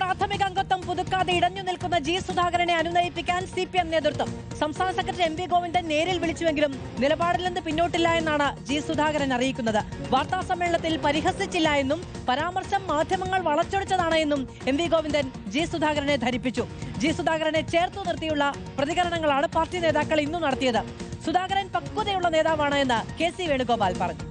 പ്രാഥമിക അംഗത്വം പുതുക്കാതെ ഇടഞ്ഞു നിൽക്കുന്ന ജി സുധാകരനെ അനുനയിപ്പിക്കാൻ CPM നേതൃത്വം. സംസ്ഥാന സെക്രട്ടറി MV ഗോവിന്ദൻ നേരിൽ വിളിച്ചുവെങ്കിലും നിലപാടിൽ നിന്ന് പിന്നോട്ടില്ല എന്നാണ് ജി സുധാകരൻ അറിയിക്കുന്നത്. വാർത്താ സമ്മേളനത്തിൽ പരിഹസിച്ചില്ല എന്നും പരാമർശം മാധ്യമങ്ങൾ വളച്ചൊടിച്ചതാണ് എന്നും MV ഗോവിന്ദൻ ജി സുധാകരനെ ധരിപ്പിച്ചു. ജി സുധാകരനെ ചേർത്തു നിർത്തിയുള്ള പ്രതികരണങ്ങളാണ് പാർട്ടി നേതാക്കൾ ഇന്നു നടത്തിയത്. സുധാകരൻ പക്വതയുള്ള നേതാവാണ് എന്ന് KC വേണുഗോപാൽ പറഞ്ഞു.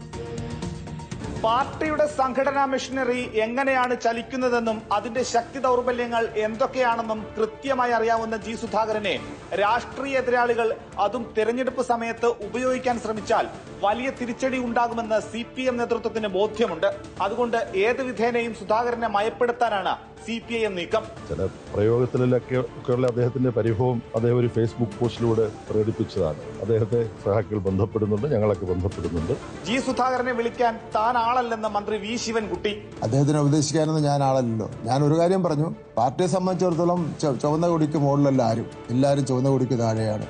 പാർട്ടിയുടെ സംഘടനാ മെഷീനറി എങ്ങനെയാണ് ചലിക്കുന്നതെന്നും അതിന്റെ ശക്തി ദൗർബല്യങ്ങൾ എന്തൊക്കെയാണെന്നും കൃത്യമായി അറിയാവുന്ന ജി സുധാകരനെ രാഷ്ട്രീയ എതിരാളികൾ അതും തെരഞ്ഞെടുപ്പ് സമയത്ത് ഉപയോഗിക്കാൻ ശ്രമിച്ചാൽ വലിയ തിരിച്ചടി ഉണ്ടാകുമെന്ന് CPM നേതൃത്വത്തിന് ബോധ്യമുണ്ട്. അതുകൊണ്ട് ഏത് വിധേനയും സുധാകരനെ മയപ്പെടുത്താനാണ് CPIM നീക്കം. ചില പ്രയോഗത്തിലൊക്കെയുള്ള അദ്ദേഹത്തിന്റെ പരിഭവം അദ്ദേഹം ഒരു ഫേസ്ബുക്ക് പോസ്റ്റിലൂടെ പ്രകടിപ്പിച്ചതാണ്. അദ്ദേഹത്തെ സഹാക്കൾ ബന്ധപ്പെടുന്നുണ്ട്, ഞങ്ങളൊക്കെ ബന്ധപ്പെടുന്നുണ്ട്. ജി സുധാകരനെ വിളിക്കാൻ താൻ ആളല്ലെന്ന് മന്ത്രി V ശിവൻകുട്ടി. അദ്ദേഹത്തിനെ ഉപദേശിക്കാനൊന്നും ഞാൻ ആളല്ലോ. ഞാൻ ഒരു കാര്യം പറഞ്ഞു, പാർട്ടിയെ സംബന്ധിച്ചിടത്തോളം ചുവന്ന കൊടിക്ക് മുകളിലല്ല ആരും, എല്ലാവരും ചുവന്ന കൊടിക്ക് താഴെയാണ്.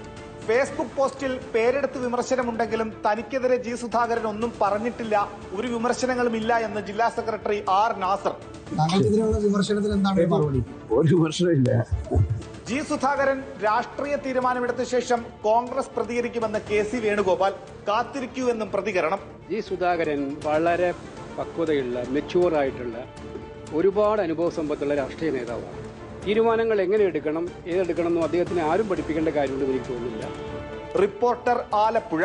ഫേസ്ബുക്ക് പോസ്റ്റിൽ പേരെടുത്ത് വിമർശനമുണ്ടെങ്കിലും തനിക്കെതിരെ ജി സുധാകരൻ ഒന്നും പറഞ്ഞിട്ടില്ല, ഒരു വിമർശനങ്ങളും ഇല്ല എന്ന് ജില്ലാ സെക്രട്ടറി R നാസർ. ഒരു വിമർശനമില്ല. ജി സുധാകരൻ രാഷ്ട്രീയ തീരുമാനമെടുത്ത ശേഷം കോൺഗ്രസ് പ്രതികരിക്കുമെന്ന് KC വേണുഗോപാൽ. കാത്തിരിക്കൂ എന്നും പ്രതികരണം. ജി സുധാകരൻ വളരെ പക്വതയുള്ള, മെച്യൂറായിട്ടുള്ള, ഒരുപാട് അനുഭവ സമ്പത്തുള്ള രാഷ്ട്രീയ നേതാവാണ്. തീരുമാനങ്ങൾ എങ്ങനെ എടുക്കണം, ഏതെടുക്കണം എന്നും അദ്ദേഹത്തിന് ആരും പഠിപ്പിക്കേണ്ട കാര്യമുണ്ടെന്ന് എനിക്ക് തോന്നുന്നില്ല. റിപ്പോർട്ടർ ആലപ്പുഴ.